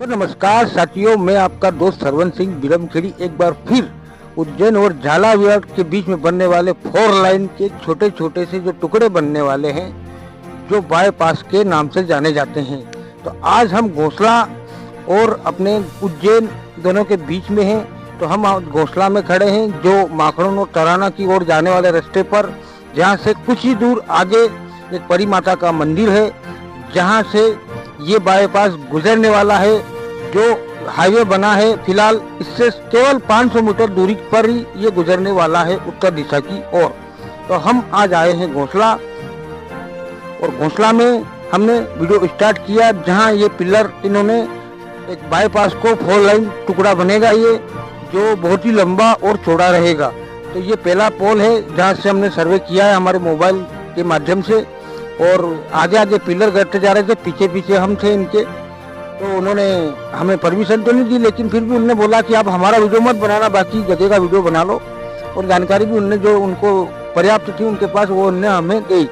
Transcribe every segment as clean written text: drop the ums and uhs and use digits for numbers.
तो नमस्कार साथियों, मैं आपका दोस्त सरवन सिंह बिरमखेड़ी एक बार फिर उज्जैन और झालावाड़ के बीच में बनने वाले 4 लाइन के छोटे छोटे से जो टुकड़े बनने वाले हैं, जो बाईपास के नाम से जाने जाते हैं। तो आज हम घोसला और अपने उज्जैन दोनों के बीच में हैं। तो हम घोसला में खड़े हैं, जो माखणन और तराना की ओर जाने वाले रास्ते पर, जहाँ से कुछ ही दूर आगे एक परी माता का मंदिर है, जहाँ से ये बाईपास गुजरने वाला है। जो हाईवे बना है फिलहाल इससे केवल 500 मीटर दूरी पर ही ये गुजरने वाला है उत्तर दिशा की ओर। तो हम आज आए हैं घोसला, और घोसला में हमने वीडियो स्टार्ट किया, जहां ये पिलर इन्होंने एक बाईपास को 4 लाइन टुकड़ा बनेगा, ये जो बहुत ही लंबा और चौड़ा रहेगा। तो ये पहला पोल है जहां से हमने सर्वे किया है हमारे मोबाइल के माध्यम से, और आगे आगे पिलर गढ़ते जा रहे थे, पीछे पीछे हम थे इनके। तो उन्होंने हमें परमिशन तो नहीं दी, लेकिन फिर भी उन्होंने बोला कि आप हमारा वीडियो मत बनाना, बाकी जगह का वीडियो बना लो। और जानकारी भी उनने जो उनको पर्याप्त थी उनके पास, वो उन्होंने हमें दी।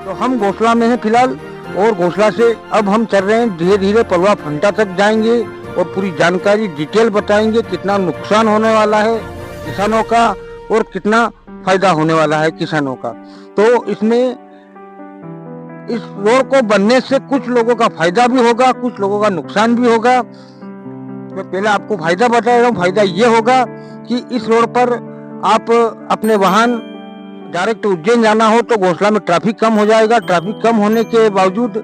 तो हम घोसला में हैं फिलहाल, और घोसला से अब हम चल रहे हैं धीरे धीरे पलवा फंटा तक जाएंगे और पूरी जानकारी डिटेल बताएंगे, कितना नुकसान होने वाला है किसानों का और कितना फायदा होने वाला है किसानों का। तो इसमें इस रोड को बनने से कुछ लोगों का फायदा भी होगा, कुछ लोगों का नुकसान भी होगा। मैं पहले आपको फायदा बता रहा हूँ। फायदा ये होगा कि इस रोड पर आप अपने वाहन डायरेक्ट उज्जैन जाना हो तो घोसला में ट्रैफिक कम हो जाएगा। ट्रैफिक कम होने के बावजूद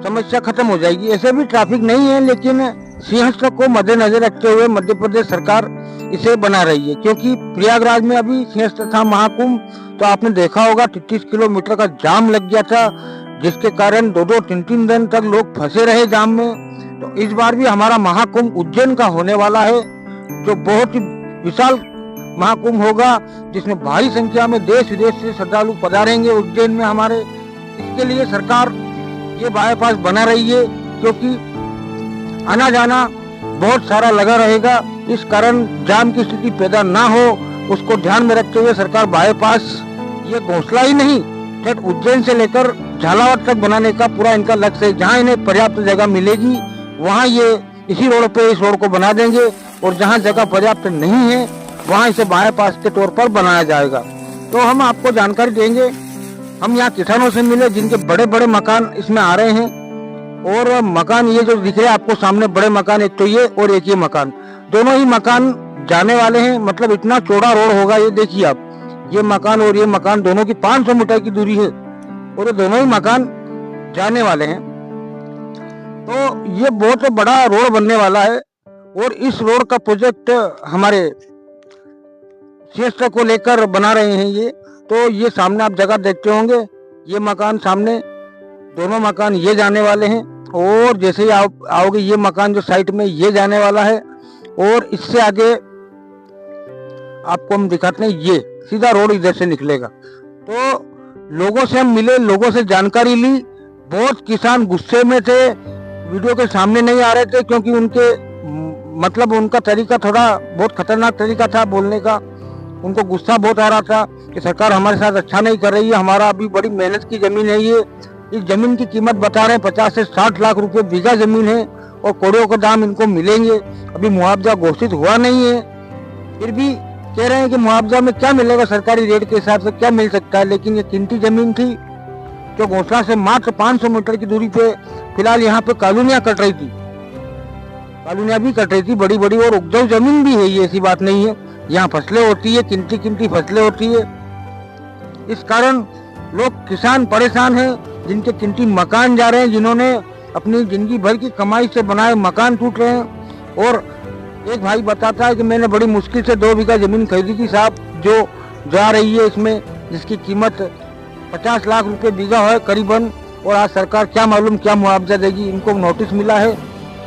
समस्या खत्म हो जाएगी। ऐसे भी ट्रैफिक नहीं है, लेकिन सिंहस्थ को मद्देनजर रखते हुए मध्य प्रदेश सरकार इसे बना रही है, क्योंकि प्रयागराज में अभी सिंहस्थ था महाकुंभ, तो आपने देखा होगा 33 किलोमीटर का जाम लग गया था, जिसके कारण 2-2, 3-3 दिन तक लोग फंसे रहे जाम में। तो इस बार भी हमारा महाकुंभ उज्जैन का होने वाला है, जो बहुत ही विशाल महाकुंभ होगा, जिसमें भारी संख्या में देश विदेश से श्रद्धालु पधारेंगे उज्जैन में हमारे। इसके लिए सरकार ये बाईपास बना रही है, क्योंकि आना जाना बहुत सारा लगा रहेगा। इस कारण जाम की स्थिति पैदा ना हो, उसको ध्यान में रखते हुए सरकार बाईपास ये घोसला ही नहीं, उज्जैन से लेकर झालावाड़ तक बनाने का पूरा इनका लक्ष्य है। जहां इन्हें पर्याप्त जगह मिलेगी वहां ये इसी रोड पे इस रोड को बना देंगे, और जहां जगह पर्याप्त नहीं है वहां इसे बाईपास के तौर पर बनाया जाएगा। तो हम आपको जानकारी देंगे। हम यहाँ किसानों से मिले जिनके बड़े बड़े मकान इसमें आ रहे हैं, और मकान ये जो दिख रहे हैं आपको सामने, बड़े मकान, एक तो ये और एक ये मकान, दोनों ही मकान जाने वाले हैं। मतलब इतना चौड़ा रोड होगा, ये देखिए आप, ये मकान और ये मकान दोनों की 500 मीटर की दूरी है, और ये दोनों ही मकान जाने वाले हैं। तो ये बहुत बड़ा रोड बनने वाला है, और इस रोड का प्रोजेक्ट हमारे सिंहस्थ को लेकर बना रहे हैं ये। तो ये सामने आप जगह देखते होंगे, ये मकान सामने, दोनों मकान ये जाने वाले हैं। और जैसे ही आप आओगे, ये मकान जो साइड में ये जाने वाला है, और इससे आगे आपको हम दिखाते हैं, ये सीधा रोड इधर से निकलेगा। तो लोगों से हम मिले, लोगों से जानकारी ली। बहुत किसान गुस्से में थे, वीडियो के सामने नहीं आ रहे थे, क्योंकि उनके मतलब उनका तरीका थोड़ा बहुत खतरनाक तरीका था बोलने का। उनको गुस्सा बहुत आ रहा था कि सरकार हमारे साथ अच्छा नहीं कर रही है, हमारा अभी बड़ी मेहनत की जमीन है ये। इस जमीन की कीमत बता रहे हैं 50 से 60 लाख रुपए बीघा जमीन है, और करोड़ों का दाम इनको मिलेंगे। अभी मुआवजा घोषित हुआ नहीं है, फिर भी कह रहे हैं कि मुआवजा में क्या मिलेगा, सरकारी रेट के हिसाब से क्या मिल सकता है। लेकिन ये कीमती जमीन थी, जो घोसला से मात्र 500 मीटर की दूरी पे फिलहाल यहाँ पे कॉलोनियां कट रही थी, कॉलोनियां भी कट रही थी बड़ी बड़ी, और उपजाऊ जमीन भी है ये, ऐसी बात नहीं है। यहाँ फसलें होती है, कीमती फसलें होती है। इस कारण लोग किसान परेशान हैं, जिनके कीमती मकान जा रहे हैं, जिन्होंने अपनी जिंदगी भर की कमाई से बनाए मकान टूट रहे हैं। और एक भाई बताता है कि मैंने बड़ी मुश्किल से 2 बीघा जमीन खरीदी थी साहब, जो जा रही है इसमें, जिसकी कीमत 50 लाख रुपए बीघा है करीबन, और आज सरकार क्या मालूम क्या मुआवजा देगी। इनको नोटिस मिला है,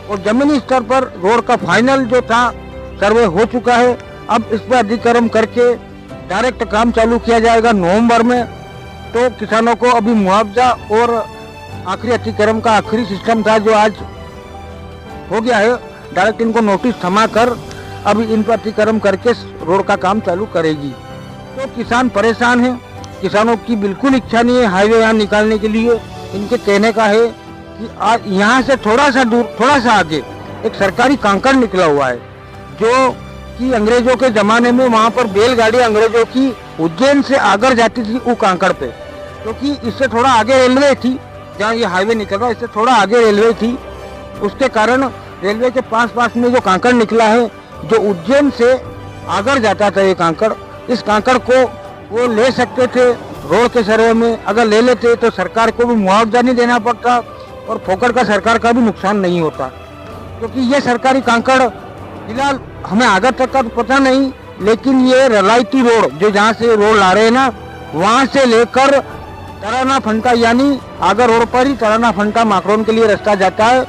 और जमीनी स्तर पर रोड का फाइनल जो था सर्वे हो चुका है। अब इस पर अधिक्रम करके डायरेक्ट काम चालू किया जाएगा नवंबर में। तो किसानों को अभी मुआवजा और आखिरी अतिक्रम का आखिरी सिस्टम था, जो आज हो गया है। डायरेक्ट इनको नोटिस थमा कर अब इन पर अतिक्रम करके रोड का काम चालू करेगी। तो किसान परेशान हैं, किसानों की बिल्कुल इच्छा नहीं है हाईवे यहाँ निकालने के लिए। इनके कहने का है कि यहाँ से थोड़ा सा दूर, थोड़ा सा आगे एक सरकारी कांकड़ निकला हुआ है, जो कि अंग्रेजों के जमाने में वहां पर बैलगाड़ी अंग्रेजों की उज्जैन से आगर जाती थी वो कांकड़ पे, क्योंकि इससे थोड़ा आगे रेलवे थी, जहाँ ये हाईवे निकल रहा है इससे थोड़ा आगे रेलवे थी, उसके कारण रेलवे के पास में जो कांकड़ निकला है, जो उज्जैन से आगर जाता था ये कांकड़, इस कांकड़ को वो ले सकते थे रोड के सर्वे में। अगर ले लेते तो सरकार को भी मुआवजा नहीं देना पड़ता और फोकट का सरकार का भी नुकसान नहीं होता, क्योंकि ये सरकारी कांकड़ फिलहाल हमें आगे तक का तो पता नहीं, लेकिन ये रलायती रोड जो जहाँ से रोड ला रहे हैं ना, वहाँ से लेकर तराना फंटा, यानी आगर रोड पर ही तराना फंटा माकरोन के लिए रास्ता जाता है,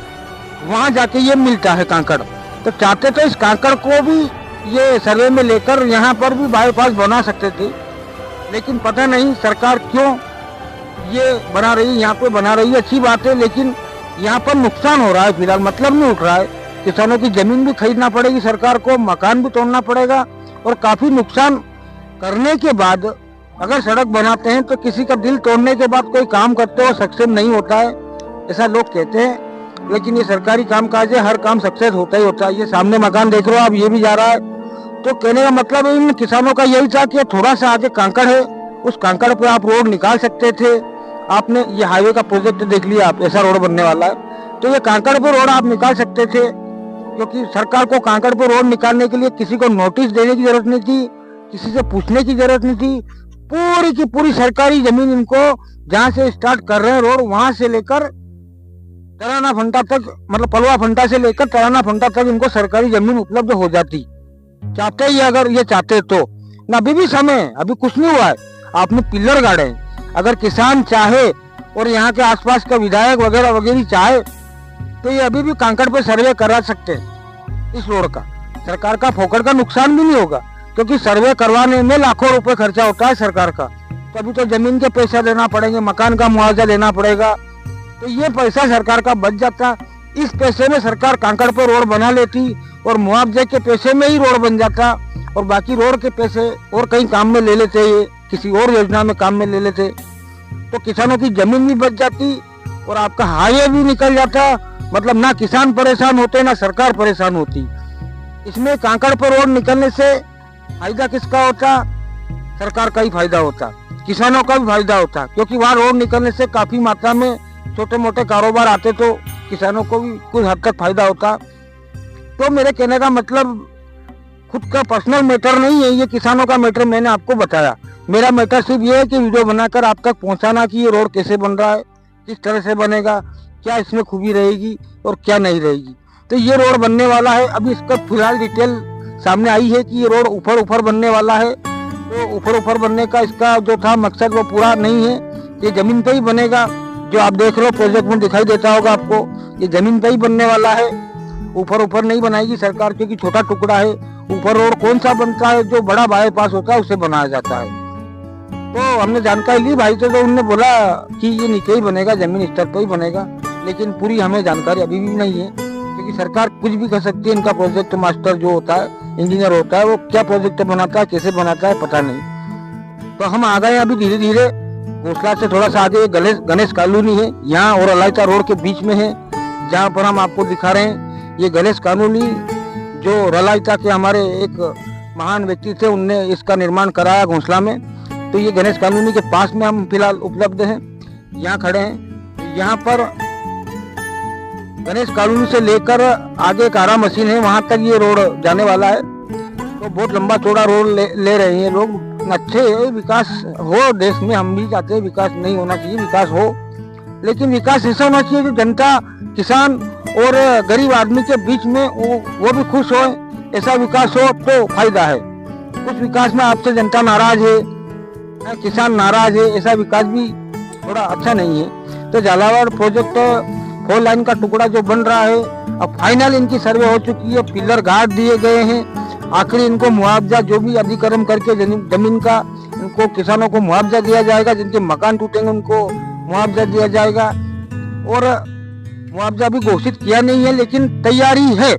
वहाँ जाके ये मिलता है कांकड़। तो चाहते तो इस कांकड़ को भी ये सर्वे में लेकर यहाँ पर भी बाईपास बना सकते थे, लेकिन पता नहीं सरकार क्यों ये बना रही है, यहाँ पे बना रही है, अच्छी बात है, लेकिन यहाँ पर नुकसान हो रहा है, फिलहाल मतलब नहीं उठ रहा है। किसानों की जमीन भी खरीदना पड़ेगी सरकार को, मकान भी तोड़ना पड़ेगा, और काफी नुकसान करने के बाद अगर सड़क बनाते हैं तो किसी का दिल तोड़ने के बाद कोई काम करते हो सक्सेस नहीं होता है, ऐसा लोग कहते हैं। लेकिन ये सरकारी काम काज है, हर काम सक्सेस होता ही होता है। ये सामने मकान देख रहे हो आप, ये भी जा रहा है। तो कहने का मतलब इन किसानों का यही था कि थोड़ा सा आगे कांकड़ है, उस कांकड़ पे आप रोड निकाल सकते थे। आपने ये हाईवे का प्रोजेक्ट देख लिया, आप ऐसा रोड बनने वाला है, तो ये कांकड़ पे रोड आप निकाल सकते थे, क्योंकि सरकार को कांकड़ पे रोड निकालने के लिए किसी को नोटिस देने की जरूरत नहीं थी, किसी से पूछने की जरूरत नहीं थी। पूरी की पूरी सरकारी जमीन इनको जहाँ से स्टार्ट कर रहे हैं रोड, वहां से लेकर तराना फंटा तक, मतलब पलवा फंटा से लेकर तराना फंटा तक इनको सरकारी जमीन उपलब्ध हो जाती। चाहते ही अगर ये चाहते तो ना, अभी भी समय, अभी कुछ नहीं हुआ है, आपने पिलर गाड़े हैं। अगर किसान चाहे और यहाँ के आसपास का विधायक वगैरह वगैरह चाहे तो ये अभी भी कांकड़ पे सर्वे करा सकते हैं इस रोड का। सरकार का फोकट का नुकसान भी नहीं होगा, क्योंकि सर्वे करवाने में लाखों रुपए खर्चा होता है सरकार का। तो अभी तो जमीन के पैसा देना पड़ेंगे, मकान का मुआवजा देना पड़ेगा, तो ये पैसा सरकार का बच जाता। इस पैसे में सरकार कांकड़ पे रोड बना लेती और मुआवजे के पैसे में ही रोड बन जाता, और बाकी रोड के पैसे और कहीं काम में ले लेते, ये किसी और योजना में काम में ले लेते, तो किसानों की जमीन भी बच जाती और आपका हाईवे भी निकल जाता। मतलब ना किसान परेशान होते ना सरकार परेशान होती। इसमें कांकड़ पर रोड निकलने से फायदा किसका होता? सरकार का ही फायदा होता, किसानों का भी फायदा होता, क्योंकि वहाँ रोड निकलने से काफी मात्रा में छोटे मोटे कारोबार आते, तो किसानों को भी कुछ हद तक फायदा होता। तो मेरे कहने का मतलब खुद का पर्सनल मैटर नहीं है, ये किसानों का मैटर मैंने आपको बताया। मेरा मैटर सिर्फ ये है कि वीडियो बनाकर आप तक पहुंचाना कि ये रोड कैसे बन रहा है, किस तरह से बनेगा, क्या इसमें खूबी रहेगी और क्या नहीं रहेगी। तो ये रोड बनने वाला है, अभी इसका फिलहाल डिटेल सामने आई है कि ये रोड ऊपर बनने वाला है। तो ऊपर बनने का इसका जो था मकसद वो पूरा नहीं है, ये जमीन पे ही बनेगा। जो आप देख रहे हो प्रोजेक्ट में दिखाई देता होगा आपको, ये जमीन पे ही बनने वाला है, ऊपर नहीं बनाएगी सरकार, क्योंकि छोटा टुकड़ा है। ऊपर रोड कौन सा बनता है? जो बड़ा बाईपास होता है उसे बनाया जाता है। तो हमने जानकारी ली भाई से, तो उन्होंने बोला कि ये नीचे ही बनेगा, जमीन स्तर पर ही बनेगा, लेकिन पूरी हमें जानकारी अभी भी नहीं है, क्योंकि सरकार कुछ भी कर सकती है। इनका प्रोजेक्ट मास्टर जो होता है, इंजीनियर होता है, वो क्या प्रोजेक्ट बनाता है, कैसे बनाता है, पता नहीं। तो हम आ गए अभी धीरे धीरे घोसला से थोड़ा सा आगे गणेश कॉलोनी है, यहाँ और अलाइता रोड के बीच में है, जहाँ पर हम आपको दिखा रहे हैं। ये गणेश कॉलोनी जो रलाइता के हमारे एक महान व्यक्ति थे, उनने इसका निर्माण कराया घोसला में। तो ये गणेश कॉलोनी के पास में हम फिलहाल उपलब्ध हैं, यहाँ खड़े हैं। यहाँ पर गणेश कॉलोनी से लेकर आगे कारा मशीन है, वहाँ तक ये रोड जाने वाला है। तो बहुत लंबा चौड़ा रोड ले रहे हैं लोग। अच्छे विकास हो देश में, हम भी चाहते हैं विकास नहीं होना चाहिए, विकास हो, लेकिन विकास ऐसा होना चाहिए कि जनता, किसान और गरीब आदमी के बीच में वो भी खुश हो। ऐसा विकास हो तो फायदा है। कुछ विकास में आपसे जनता नाराज है, किसान नाराज है, ऐसा विकास भी थोड़ा अच्छा नहीं है। तो झालावाड़ प्रोजेक्ट 4 लाइन का टुकड़ा जो बन रहा है, अब फाइनल इनकी सर्वे हो चुकी है, पिलर गाड़ दिए गए हैं। आखिरी इनको मुआवजा जो भी अधिकरण करके जमीन का इनको किसानों को मुआवजा दिया जाएगा, जिनके मकान टूटेंगे उनको मुआवजा दिया जाएगा। और मुआवजा भी घोषित किया नहीं है, लेकिन तैयारी है।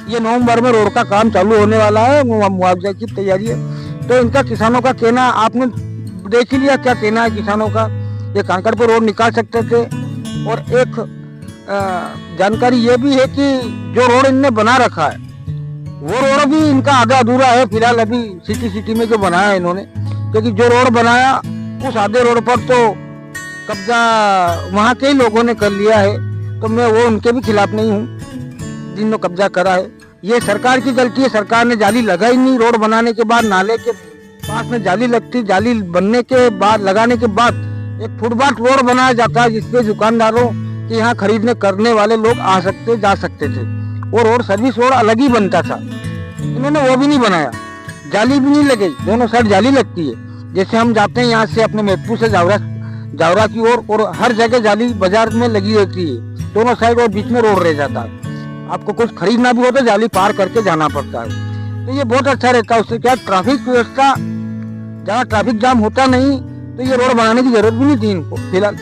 ये नवंबर में रोड का काम चालू होने वाला है, मुआवजा की तैयारी है। तो इनका किसानों का कहना आपने देख ही लिया, क्या कहना है किसानों का। ये कांकड़ पे रोड निकाल सकते थे और एक जानकारी ये भी है कि जो रोड इनने बना रखा है वो रोड भी इनका आधा अधूरा है फिलहाल अभी सिटी में जो बनाया है इन्होंने, क्योंकि जो रोड बनाया उस आधे रोड पर तो कब्जा वहाँ के ही लोगों ने कर लिया है, तो मैं वो उनके भी खिलाफ नहीं हूँ जिन्होंने कब्जा करा है। ये सरकार की गलती है, सरकार ने जाली लगाई नहीं। रोड बनाने के बाद नाले के पास में जाली लगती, जाली बनने के बाद लगाने के बाद एक फुटपाथ रोड बनाया जाता है जिसपे दुकानदारों के यहाँ खरीदने करने वाले लोग आ सकते जा सकते थे। वो रोड सर्विस रोड अलग ही बनता था, इन्होंने वो भी नहीं बनाया, जाली भी नहीं लगी। दोनों साइड जाली लगती है, जैसे हम जाते हैं यहाँ से अपने मेदपुर से जावरा की ओर, और हर जगह जाली बाजार में लगी रहती है दोनों साइड, और बीच में रोड रह जाता है। आपको कुछ खरीदना भी हो तो जाली पार करके जाना पड़ता है, तो ये बहुत अच्छा रहता है। उससे क्या ट्रैफिक व्यवस्था, जहाँ ट्रैफिक जाम होता नहीं तो ये रोड बनाने की जरूरत भी नहीं थी इनको फिलहाल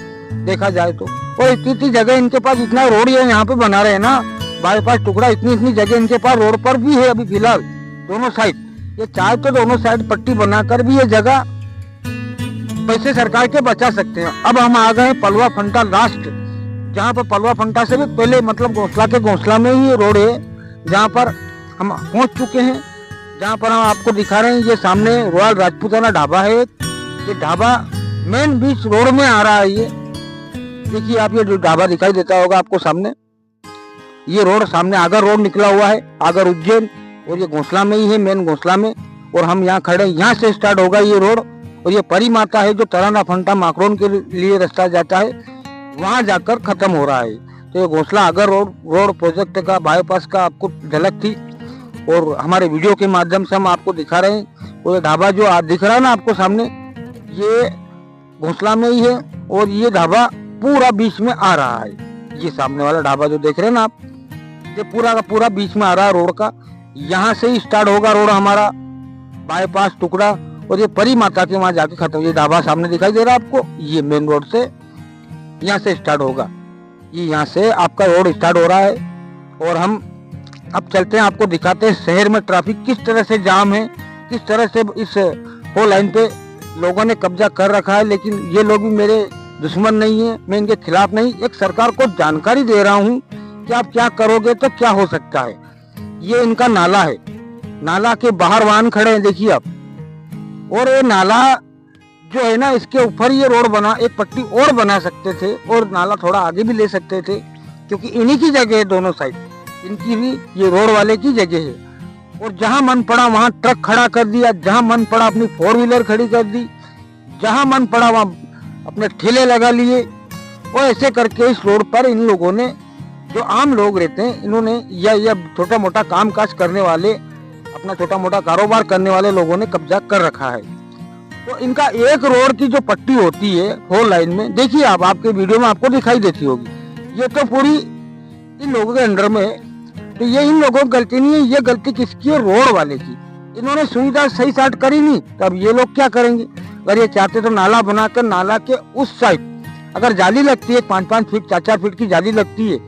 देखा जाए तो। और इतनी जगह इनके पास, इतना रोड ये यहाँ पे बना रहे हैं ना, बाईपास टुकड़ा, इतनी जगह इनके पास रोड पर भी है अभी फिलहाल दोनों साइड। ये चाहे तो दोनों साइड पट्टी बनाकर भी ये जगह पैसे सरकार के बचा सकते हैं। अब हम आ गए पलवा फंटा लास्ट, जहाँ पर पलवा फंटा से भी पहले मतलब घोंसला के घोंसला में ही रोड है, जहाँ पर हम पहुंच चुके हैं, जहाँ पर हम आपको दिखा रहे हैं। ये सामने रॉयल राजपूताना ढाबा है, ये ढाबा मेन बीच रोड में आ रहा है। ये देखिए आप, ये जो ढाबा दिखाई देता होगा आपको सामने, ये रोड सामने आगर रोड निकला हुआ है, आगर उज्जैन, और ये घोंसला में ही है, मेन घोंसला में। और हम यहाँ खड़े, यहाँ से स्टार्ट होगा ये रोड, और ये परी माता है जो तराना फंटा माकरोन के लिए रास्ता जाता है, वहां जाकर खत्म हो रहा है। तो ये घोंसला आगर रोड प्रोजेक्ट का बाईपास का आपको झलक थी, और हमारे वीडियो के माध्यम से हम आपको दिखा रहे हैं। और ये ढाबा जो दिख रहा है ना आपको सामने, ये घोंसला में ही है, और ये ढाबा पूरा बीच में आ रहा है। ये सामने वाला ढाबा जो देख रहे हैं ना आप, ये पूरा का पूरा बीच में आ रहा है रोड का। यहाँ से ही स्टार्ट होगा रोड हमारा बाईपास टुकड़ा, और ये परी माता के वहां जाके खत्म। ये ढाबा सामने दिखाई दे रहा है आपको, ये मेन रोड से यहाँ से स्टार्ट होगा, ये यहाँ से आपका रोड स्टार्ट हो रहा है। और हम अब चलते हैं, आपको दिखाते हैं शहर में ट्रैफिक किस तरह से जाम है, किस तरह से इस 4 लाइन पे लोगों ने कब्जा कर रखा है। लेकिन ये लोग भी मेरे दुश्मन नहीं है, मैं इनके खिलाफ नहीं, एक सरकार को जानकारी दे रहा हूँ कि आप क्या करोगे तो क्या हो सकता है। ये इनका नाला है, नाला के बाहर वाहन खड़े हैं देखिए आप, और ये नाला जो है ना, इसके ऊपर ये रोड बना, एक पट्टी और बना सकते थे, और नाला थोड़ा आगे भी ले सकते थे, क्योंकि इन्हीं की जगह है दोनों साइड, इनकी भी, ये रोड वाले की जगह है। और जहां मन पड़ा वहां ट्रक खड़ा कर दिया, जहां मन पड़ा अपनी 4 व्हीलर खड़ी कर दी, जहां मन पड़ा वहां अपने ठेले लगा लिए। और ऐसे करके इस रोड पर इन लोगों ने, जो आम लोग रहते हैं, इन्होंने या छोटा मोटा काम काज करने वाले, अपना छोटा मोटा कारोबार करने वाले लोगों ने कब्जा कर रखा है। तो इनका एक रोड की जो पट्टी होती है 4 लाइन में, देखिए आप, आपके वीडियो में आपको दिखाई देती होगी, ये तो पूरी इन लोगों के अंडर में है। तो ये इन लोगों की गलती नहीं है, ये गलती किसकी है? रोड वाले की। इन्होंने सुविधा सही साइड करी नहीं, तब ये लोग क्या करेंगे? अगर ये चाहते तो नाला बनाकर नाला के उस साइड अगर जाली लगती है, 5-5 फीट 4-4 फीट की जाली लगती है,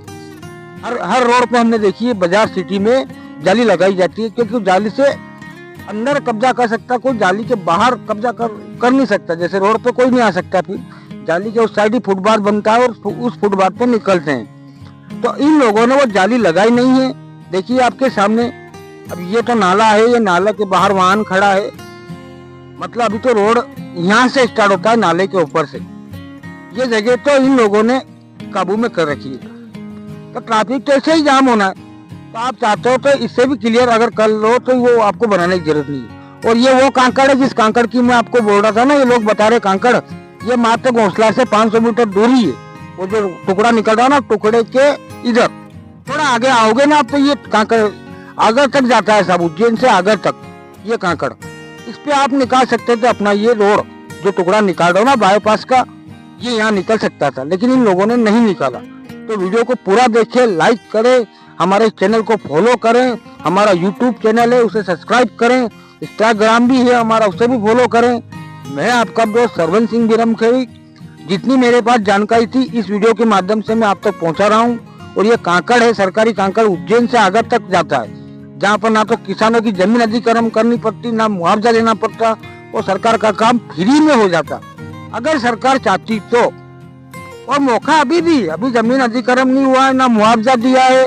हर रोड पे हमने देखी है, बाजार सिटी में जाली लगाई जाती है, क्योंकि जाली से अंदर कब्जा कर सकता कोई, जाली के बाहर कब्जा कर नहीं सकता। जैसे रोड पे कोई नहीं आ सकता, फिर जाली के उस साइड ही फुटपाथ बनता है, और उस फुटपाथ पे निकलते हैं। तो इन लोगों ने वो जाली लगाई नहीं है, देखिए आपके सामने। अब ये तो नाला है, ये नाला के बाहर वाहन खड़ा है, मतलब अभी तो रोड यहाँ से स्टार्ट होता है नाले के ऊपर से। ये जगह तो इन लोगों ने काबू में कर रखी है, तो ट्रैफिक तो ऐसे ही जाम होना है। तो आप चाहते हो तो इससे भी क्लियर अगर कर लो तो वो आपको बनाने की जरूरत नहीं है। और ये वो कांकड़ है जिस कांकड़ की मैं आपको बोल रहा था ना, ये लोग बता रहे कांकड़, ये मात्र घोंसला से 500 मीटर दूरी है। वो जो टुकड़ा निकल रहा है ना, टुकड़े के इधर थोड़ा आगे आओगे ना आप, तो ये कांकड़ आगर तक जाता है, सब उज्जैन से आगर तक ये कांकड़। इस पे आप निकाल सकते थे अपना ये रोड, जो टुकड़ा निकाल रहा हो ना बाईपास का, ये यहाँ निकल सकता था, लेकिन इन लोगों ने नहीं निकाला। तो वीडियो को पूरा देखें, लाइक करें, हमारे चैनल को फॉलो करें, हमारा यूट्यूब चैनल है उसे सब्सक्राइब करें, इंस्टाग्राम भी है हमारा, उसे भी फॉलो करें। मैं आपका दोस्त सरवन सिंह बिरमखेड़ी, जितनी मेरे पास जानकारी थी इस वीडियो के माध्यम से मैं आप तक पहुंचा रहा हूं। और ये कांकड़ है, सरकारी कांकड़, उज्जैन से आगर तक जाता है, जहां पर ना तो किसानों की जमीन अधिग्रहण करनी पड़ती, ना मुआवजा लेना पड़ता, और सरकार का काम फ्री में हो जाता। अगर सरकार चाहती तो और मौका अभी भी, अभी जमीन अधिग्रहण नहीं हुआ है, ना मुआवजा दिया है,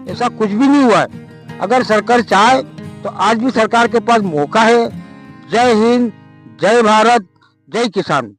ऐसा कुछ भी नहीं हुआ है। अगर सरकार चाहे तो आज भी सरकार के पास मौका है। जय हिंद, जय भारत, जय किसान।